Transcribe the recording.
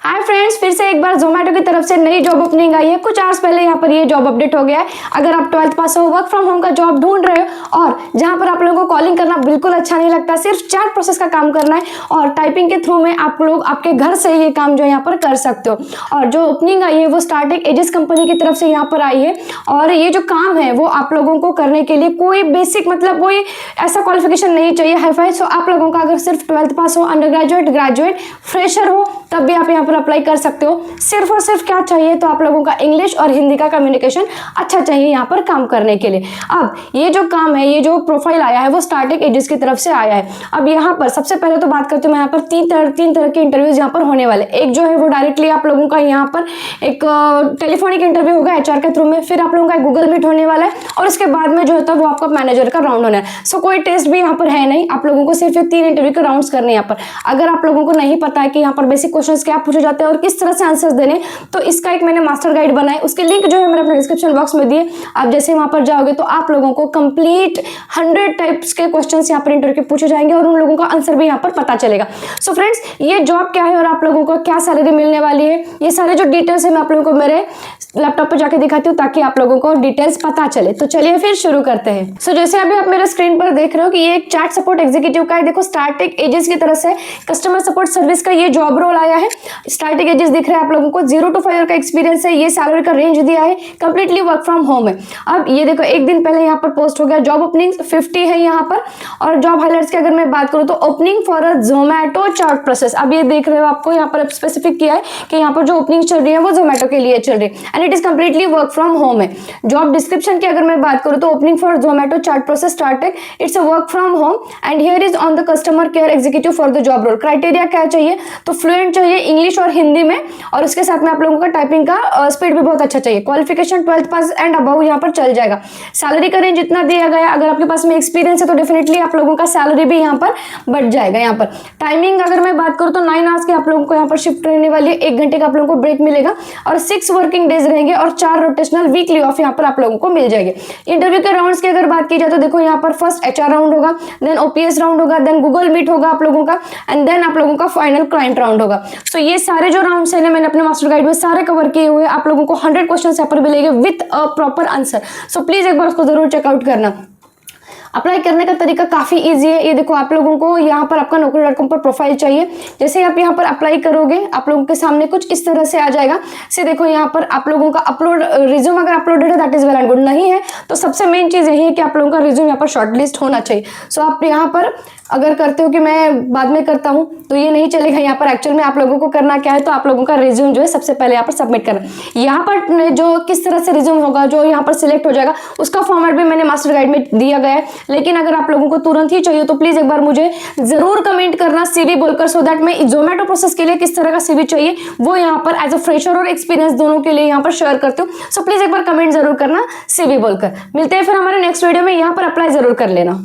Hi friends, फिर से एक बार जोमेटो की तरफ से नई जॉब ओपनिंग आई है। कुछ आवर्स पहले यहाँ पर ये जॉब अपडेट हो गया है। अगर आप 12th पास हो, वर्क फ्रॉम होम का जॉब ढूंढ रहे हो और जहाँ पर आप लोगों को कॉलिंग करना बिल्कुल अच्छा नहीं लगता, सिर्फ चैट प्रोसेस का काम करना है और टाइपिंग के थ्रू में आप लोग आपके घर से ये काम जो यहाँ पर कर सकते हो। और जो ओपनिंग आई है वो स्टार्टिंग एजिस कंपनी की तरफ से यहाँ पर आई है और ये जो काम है वो आप लोगों को करने के लिए कोई बेसिक मतलब कोई ऐसा क्वालिफिकेशन नहीं चाहिए हाई-फाई। सो आप लोगों का अगर सिर्फ 12th पास हो, अंडर ग्रेजुएट, ग्रेजुएट, फ्रेशर हो, तब भी आप यहाँ पर अप्लाई कर सकते हो। सिर्फ और सिर्फ क्या चाहिए तो आप लोगों का इंग्लिश और हिंदी का कम्युनिकेशन अच्छा चाहिए यहाँ पर काम करने के लिए। अब ये जो काम है, ये जो प्रोफाइल आया है वो स्टार्टिंग एजेस की तरफ से आया है। अब यहाँ पर सबसे पहले तो बात करते हैं, यहाँ पर तीन तरह के इंटरव्यूज यहाँ पर होने वाले। एक जो है वो डायरेक्टली आप लोगों का यहाँ पर एक टेलीफोनिक इंटरव्यू होगा HR के थ्रू में, फिर आप लोगों का गूगल मीट होने वाला है और उसके बाद में जो होता है वो आपका मैनेजर का राउंड होना है। सो कोई टेस्ट भी यहाँ पर है नहीं, आप लोगों को सिर्फ 3 इंटरव्यू के राउंड्स करने यहाँ पर। अगर आप लोगों को नहीं पता है कि यहाँ पर बेसिक क्वेश्चंस क्या पूछे जाते हैं और किस तरह से आंसर्स देने, तो इसका एक मैंने मास्टर गाइड बनाया है, उसके लिंक जो है मैंने अपने डिस्क्रिप्शन बॉक्स में दिए। आप जैसे वहां पर जाओगे तो आप लोगों को कंप्लीट 100 टाइप्स के क्वेश्चंस यहाँ पर इंटरव्यू के पूछे जाएंगे और उन लोगों का आंसर भी यहाँ पर पता चलेगा। सो फ्रेंड्स, ये जॉब क्या है और आप लोगों को क्या सैलरी मिलने वाली है, ये सारे जो डिटेल्स है मैं आप लोगों को मेरे लैपटॉप पर जाके दिखाती हूँ ताकि आप लोगों को डिटेल्स पता चले। तो चलिए फिर शुरू करते हैं। सो जैसे अभी आप मेरे स्क्रीन पर देख रहे हो कि ये एक चैट सपोर्ट एग्जीक्यूटिव का है। देखो, स्टार्टिंग एजेस की तरफ से कस्टमर सपोर्ट सर्विस का ये जॉब रोल आया है। स्टार्टिंग एजेस दिख रहा है आप लोगों को, 0 to 5 ईयर का एक्सपीरियंस है। ये सैलरी का रेंज दिया है, कंप्लीटली वर्क फ्रॉम होम है। अब ये देखो, एक दिन पहले यहाँ पर पोस्ट हो गया, जॉब ओपनिंग 50 है यहाँ पर। और जॉब हाइलाइट्स की अगर मैं बात करूँ तो opening for a Zomato chat process. अब ये देख रहे हो, आपको यहाँ पर स्पेसिफिक किया है कि यहाँ पर जो ओपनिंग चल रही है वो जोमेटो के लिए चल रही है and it is completely work from home है। जॉब डिस्क्रिप्शन की अगर मैं बात करूँ तो opening for Zomato chat process started, it's a work from home and here is on the customer care executive for the job role. Criteria क्या चाहिए तो फ्लुएंट चाहिए इंग्लिश और हिंदी में, और उसके साथ में आप लोगों का टाइपिंग का स्पीड भी बहुत अच्छा चाहिए। Qualification 12th pass and above यहाँ पर चल जाएगा। सैलरी का रेंज जितना दिया गया, अगर आपके पास में एक्सपीरियंस है तो डेफिनेटली आप लोगों का सैलरी भी यहाँ पर बढ़ जाएगा। यहाँ पर टाइमिंग अगर मैं बात करूँ तो 9 आवर्स की आप लोगों को यहाँ पर शिफ्ट रहने वाली है, 1 घंटे का आप लोगों को ब्रेक मिलेगा और 6 वर्किंग डेज रहेंगे और 4 रोटेशनल वीकली ऑफ यहाँ पर आप लोगों को मिल जाएगी। इंटरव्यू के राउंड्स की अगर बात की जाए तो देखो, यहाँ पर फर्स्ट HR राउंड होगा, देन OPS राउंड होगा, देन गूगल मीट होगा आप लोगों का एंड देन आप लोगों का फाइनल क्लाइंट राउंड होगा। सो ये सारे जो राउंड्स है मैंने अपने मास्टर गाइड में सारे कवर किए हुए। आप लोगों को 100 क्वेश्चन यहाँ पर मिलेंगे with a proper answer. So please एक बार उसको जरूर चेकआउट करना। अप्लाई करने का तरीका काफी इजी है। ये देखो, आप लोगों को यहाँ पर आपका naukri.com पर प्रोफाइल चाहिए। जैसे आप यहाँ पर अप्लाई करोगे, आप लोगों के सामने कुछ इस तरह से आ जाएगा। से देखो, यहाँ पर आप लोगों का अपलोड रिज्यूम अगर अपलोडेड है that is well and good, नहीं है तो सबसे मेन चीज यही है कि आप लोगों का रिज्यूम यहाँ पर शॉर्टलिस्ट होना चाहिए। सो आप यहाँ पर अगर करते हो कि मैं बाद में करता हूँ तो ये नहीं चलेगा। यहाँ पर एक्चुअल में आप लोगों को करना क्या है तो आप लोगों का रिज्यूम जो है सबसे पहले यहाँ पर सबमिट करना। यहाँ पर जो किस तरह से रिज्यूम होगा, जो यहाँ पर सिलेक्ट हो जाएगा, उसका फॉर्मेट भी मैंने मास्टर गाइड में दिया गया है। लेकिन अगर आप लोगों को तुरंत ही चाहिए तो प्लीज एक बार मुझे जरूर कमेंट करना CV बोलकर, सो दैट मैं जोमेटो प्रोसेस के लिए किस तरह का CV चाहिए वो यहाँ पर एज अ फ्रेशर और एक्सपीरियंस दोनों के लिए यहाँ पर शेयर करती हूँ। सो प्लीज एक बार कमेंट जरूर करना CV बोलकर। मिलते हैं फिर हमारे नेक्स्ट वीडियो में, यहाँ पर अप्लाई जरूर कर लेना।